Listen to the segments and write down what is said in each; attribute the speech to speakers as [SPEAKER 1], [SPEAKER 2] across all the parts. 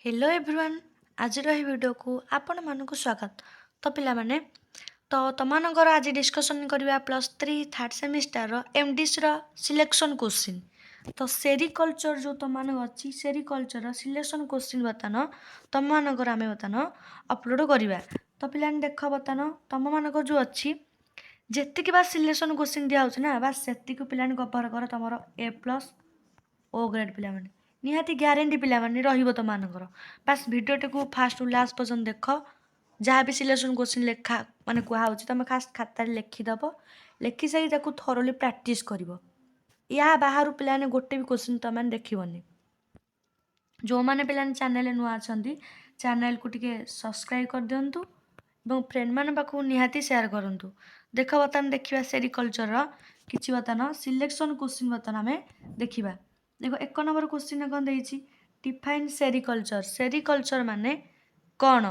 [SPEAKER 1] Hello everyone आज video को आपण मानक स्वागत। तो पिला माने तो तमनकर आज डिस्कशन करबा +3 थर्ड सेमिस्टर रो एमडीसी रो सिलेक्शन क्वेश्चन। तो सेरिकल्चर जो तमन अछि सेरिकल्चर रो सिलेक्शन क्वेश्चन बतानो तमनकर आमे बतानो अपलोड करबा। तो पिला देखो बतानो तम मानक जो अछि जेतिक बा सिलेक्शन क्वेश्चन दिया होछ ना बस सेतिक पिला कवर कर तमरो A+ ओ ग्रेड पिला माने निहाती ग्यारंटी पिला माने रहिबो त मानकर बस वीडियो को फास्ट टू लास्ट पर्यंत देख जहाँ भी सिलेक्शन क्वेश्चन लेखा माने कुहा होची तमे खास खाता लिखि दबो लिखि सही ताकू थरोली प्रैक्टिस करबो या बाहर पिला ने गोटे भी क्वेश्चन त माने देखिबोनी जो माने पिला चैनल नुआ अछंती चैनल को टिके सब्सक्राइब कर दियंतु एवं फ्रेंड माने पाखु निहाती शेयर करंतु। देखो बतन देखिबा सेरिकल्चर रो किछि बतन सिलेक्शन क्वेश्चन बतन हमें देखिबा। देखो एक नंबर क्वेश्चन कौन देइछि डिफाइन सेरिकल्चर सेरिकल्चर माने कौन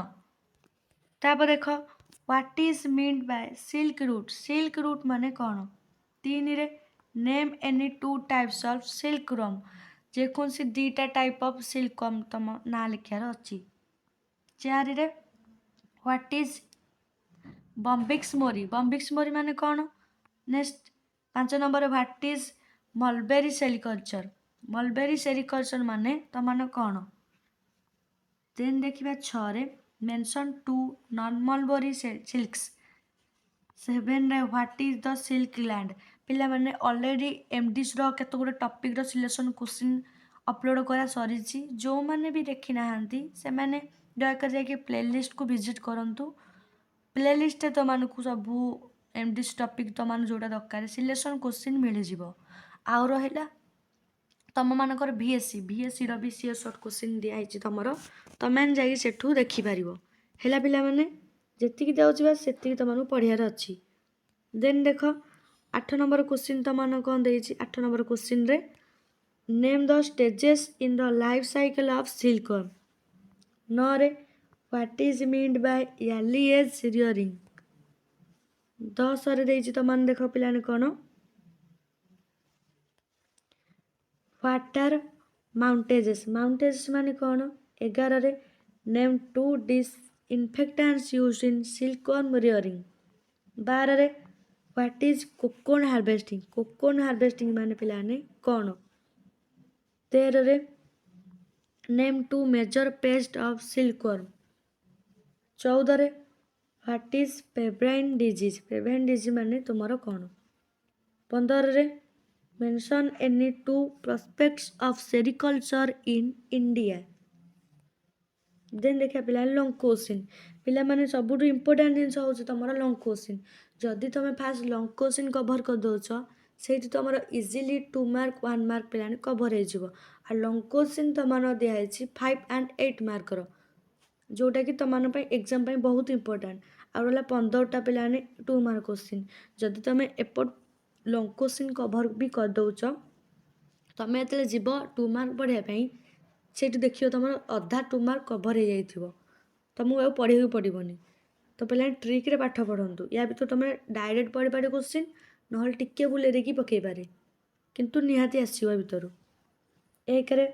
[SPEAKER 1] तापर देखो what is mean by silk route माने कौन तीन रे name any two types of silk रम जे कौन सी दीटा टाइप ऑफ सिल्क कम तम ना लिखार अछि। चार रे व्हाट इज बम्बिक्स मोरी माने कौन। Next 5 number what is mulberry sericulture माने तमन कौन। देन देखिबा 6 रे mention two non mulberry silks. 7 रे what is the silk gland पिला माने ऑलरेडी एमडीसी रो केते गुडे टॉपिक रो सिलेक्शन क्वेश्चन अपलोड करा सरीची जो माने भी देखि नाहंती से माने दया कर जाके प्लेलिस्ट को विजिट करंतु प्लेलिस्ट तो मानकु सबू एमडीसी टॉपिक तो मान जोटा दरकार सिलेक्शन क्वेश्चन मिल जिवो। आउ रहिला तम मानकर VSC रो भी सी शॉर्ट क्वेश्चन दिया हिची तमरो तमें जाई सेठू देखि परिबो हेला पिला माने जेतिकी जाउची बा सेतिकी तमनु पढियार अछि। देन देखो 8 नंबर क्वेश्चन तमन कोन देइची 8 नंबर क्वेश्चन रे name the stages in the life cycle of silkworm. 9 रे what is meant by early age rearing. 10 रे देइची तमन देखो पिलाने कोन व्हाट आर माउंटेजेस माने कौन। 11 रे name two disinfectants used in silkworm rearing. 12 रे व्हाट इज कोकोन हार्वेस्टिंग माने पिलाने कौन। 13 रे name two major pest of silkworm. 14 रे व्हाट इज पेब्राइन डिजीज माने तुमरो कौन। 15 रे mention any two prospects of sericulture in India. Then देखा पिला लॉन्ग क्वेश्चन पिला माने सबुठु इंपोर्टेंट जिंस होउछ तमरो लॉन्ग क्वेश्चन जदि तमे फास्ट लॉन्ग क्वेश्चन कवर कर दोछ सेठी तमरो इजीली 2 मार्क 1 मार्क पिला कवर हे जिवो आ लॉन्ग क्वेश्चन तमनो दिया हिची 5 एंड 8 मार्क रो जोटा कि तमन पे एग्जाम पे बहुत इंपोर्टेंट आउला 15टा पिला 2 मार्क क्वेश्चन जदि तमे एपट लॉन्ग क्वेश्चन कवर भी कर दोछ तमे एतले जीव 2 मार्क पढ़िया पई सेठी देखियो तमर अधा 2 मार्क कवर हो जाइथिबो तुमको आ पढ़िया पड़ोनी। तो पे ट्रिक रे पाठ पढ़ंतु या भी तो तुम डायरेक्ट पढ़ी पारे क्वेश्चन नहल टिके बुले देखी पकई पारे किंतु निहाती आसीबा भितरु। 1 रे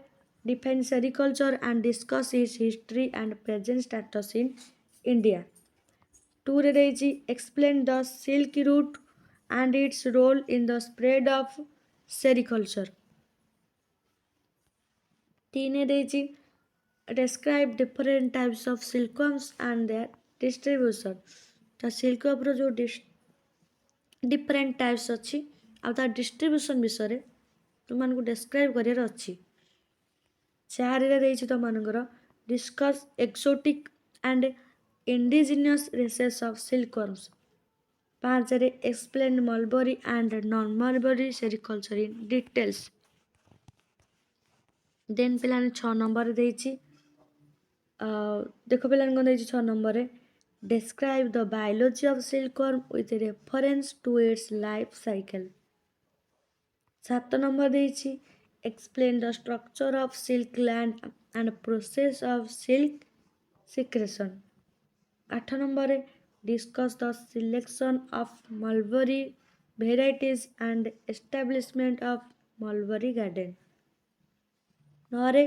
[SPEAKER 1] define sericulture and discuss its history and present status in India. 2 रे देइची explain the silk route and its role in the spread of sericulture. 3 रे देइची describe different types of silkworms and their distribution। तो silkworm रो जो different types अच्छी आ ता distribution विषय तुम को डिस्क्राइब करियर अच्छी। 4 रे देइछि तो मानकर discuss exotic and indigenous races of silkworms. 5 रे explain mulberry and non mulberry sericulture in details. Then पिलाने 6 नंबर देइछि देखो पिलाने को देइछि 6 नंबर रे describe the biology of silkworm with reference to its life cycle। 7 number देइछि explain the structure of silk gland and process of silk secretion। 8 number रे discuss the selection of mulberry varieties and establishment of mulberry garden। 9 रे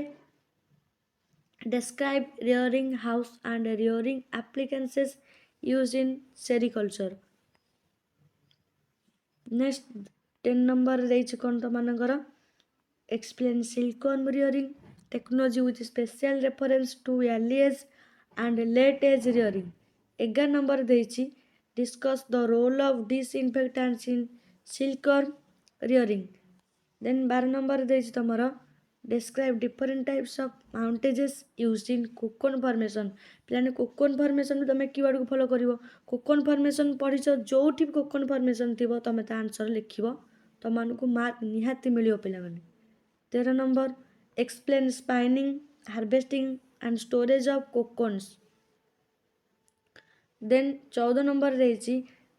[SPEAKER 1] Describe rearing house and rearing appliances used in sericulture. Next 10 number ଦେଇଛି କ'ଣ ତମାନଙ୍କର explain silkworm rearing technology with special reference to early age and late age rearing. 11 number ଦେଇଛି discuss the role of disinfectants in silkworm rearing. Then 12 number ଦେଇଛି ତମର describe different types of mountages used in cocoon formation. ପିଲାମାନେ cocoon formation ତମେ କିୱାର୍ଡକୁ follow କରିବ cocoon formation ପଢ଼ିଛ ଯୋଉଠି cocoon formation ଥିବ ତମେ ତା ଆନ୍ସର ଲେଖିବ ତମମାନଙ୍କୁ ମାର୍କ ନିହାତି ମିଳିବ ପିଲାମାନେ। 13 number explain spinning harvesting and storage of cocoons. Then 14 number ଦେଇଛି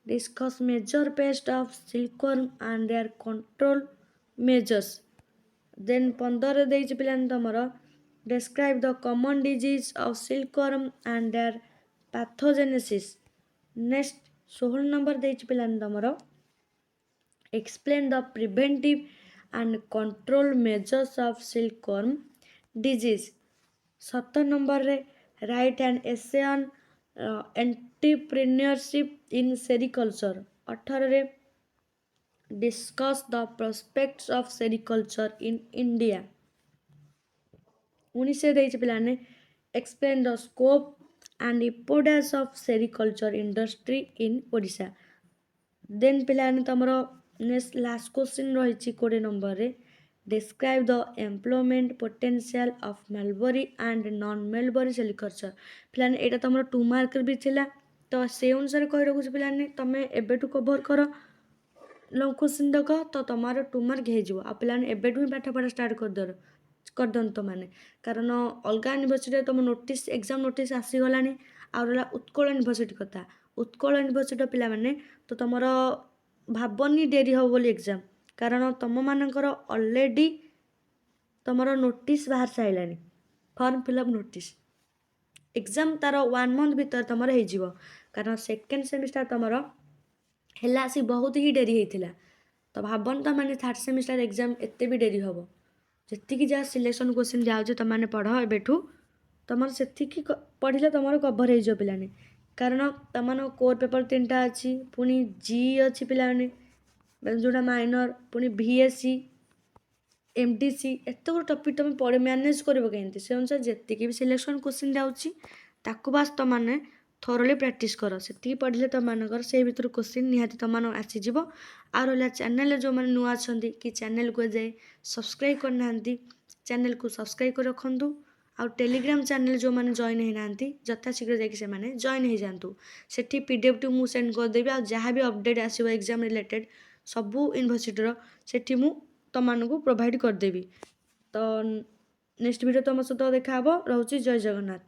[SPEAKER 1] discuss major pest of silkworm and their control measures. Then 15 ଦେଇଛି ପିଲାମାନେ ତମର describe the common disease of silkworm and their pathogenesis. Next 16 number ଦେଇଛି ପିଲାମାନେ ତମର explain the preventive and control measures of silkworm disease. 17 number रे write an essay on entrepreneurship in sericulture. 18 रे discuss the prospects of sericulture in India. 19 ଦେଇଛି ପିଲାମାନେ explain the scope and importance of sericulture industry in Odisha. Then ପିଲାମାନେ ତମର next last question ରହିଛି 20 number ରେ describe the employment potential of Mulberry and non-Mulberry sericulture. ପିଲାମାନେ ଏଇଟା ତମର 2 ମାର୍କରେ ବି ଥିଲା ତ ସେ ଅନୁସାରେ କହି ରଖୁଛି ପିଲାମାନେ ତମେ ଏବେଠୁ କଭର କର ଲଙ୍ଗ କ୍ୱେଶ୍ଚିନ୍ ଦେଖ ତ ତମର 2 ମାର୍କ ହେଇଯିବ ଆଉ ପିଲାମାନେ ଏବେଠୁ ହିଁ ପାଠ ପଢ଼ା ଷ୍ଟାର୍ଟ କରିଦିଅନ୍ତୁ ମାନେ କାରଣ ଅଲଗା ୟୁନିଭର୍ସିଟିରେ ତମ ନୋଟିସ୍ ଏକ୍ଜାମ୍ ନୋଟିସ୍ ଆସିଗଲାଣି ଆଉ ରହିଲା ଉତ୍କଳ ୟୁନିଭର୍ସିଟି କଥା ଉତ୍କଳ ୟୁନିଭର୍ସିଟିର ପିଲାମାନେ ତ ତମର ଭାବନି ଡେରି ହେବ ବୋଲି ଏକ୍ଜାମ୍ କାରଣ ତମମାନଙ୍କର ଅଲରେଡ଼ି ତମର ନୋଟିସ୍ ବାହାରି ସାରିଲାଣି ଫର୍ମ ଫିଲ୍ଅପ୍ ନୋଟିସ୍ ଏକ୍ଜାମ୍ ତାର 1 ମନ୍ଥ ଭିତରେ ତମର ହେଇଯିବ କାରଣ ସେକେଣ୍ଡ ସେମିଷ୍ଟାର ତମର ହେଲା ଆସି ବହୁତ ହିଁ ଡେରି ହେଇଥିଲା ତ ଭାବନି ତମାନେ ଥାର୍ଡ଼ ସେମିଷ୍ଟାର ଏକ୍ଜାମ୍ ଏତେ ବି ଡେରି ହେବ ଯେତିକି ଯାହା ସିଲେକ୍ସନ୍ କ୍ୱେଶ୍ଚିନ୍ ଯାଉଛି ତମାନେ ପଢ଼ ଏବେଠୁ ତମର ସେତିକି ପଢ଼ିଲେ ତମର କଭର ହେଇଯିବ ପିଲାମାନେ କାରଣ ତମମାନଙ୍କ କୋର୍ ପେପର 3ଟା ଅଛି ପୁଣି ଜି ଅଛି ପିଲାମାନେ ଯେଉଁଟା ମାଇନର ପୁଣି ଭିଏସ୍ସି MDC ଏତେ ଗୁଡ଼ା ଟପିକ୍ ତମେ ପଢ଼ି ମ୍ୟାନେଜ୍ କରିବ କେମିତି ସେ ଅନୁସାରେ ଯେତିକି ବି ସିଲେକ୍ସନ୍ କ୍ୱେଶ୍ଚିନ୍ ଯାଉଛି ତାକୁ ବାସ୍ ତମାନେ ଥୋରଲି ପ୍ରାକ୍ଟିସ୍ କର ସେତିକି ପଢ଼ିଲେ ତମମାନଙ୍କର ସେଇ ଭିତରୁ କ୍ୱେଶ୍ଚିନ୍ ନିହାତି ତମମାନଙ୍କ ଆସିଯିବ ଆଉ ରହିଲା ଚ୍ୟାନେଲରେ ଯେଉଁମାନେ ନୂଆ ଅଛନ୍ତି କି ଚ୍ୟାନେଲକୁ ଯାଇ ସବସ୍କ୍ରାଇବ୍ କରିନାହାନ୍ତି ଚ୍ୟାନେଲକୁ ସବସ୍କ୍ରାଇବ୍ କରି ରଖନ୍ତୁ ଆଉ ଟେଲିଗ୍ରାମ ଚ୍ୟାନେଲ ଯେଉଁମାନେ ଜଏନ୍ ହେଇନାହାନ୍ତି ଯଥାଶୀଘ୍ର ଯାଇକି ସେମାନେ ଜଏନ୍ ହେଇଯାଆନ୍ତୁ ସେଠି PDF ମୁଁ ସେଣ୍ଡ କରିଦେବି ଆଉ ଯାହା ବି ଅପଡ଼େଟ୍ ଆସିବ ଏକ୍ଜାମ୍ ରିଲେଟେଡ଼୍ ସବୁ ୟୁନିଭର୍ସିଟିର ସେଠି ମୁଁ ତମମାନଙ୍କୁ ପ୍ରୋଭାଇଡ଼ କରିଦେବି ତ ନେକ୍ସଟ ଭିଡ଼ିଓ ତମ ସହିତ ଦେଖା ହେବ ରହୁଛି ଜୟ ଜଗନ୍ନାଥ।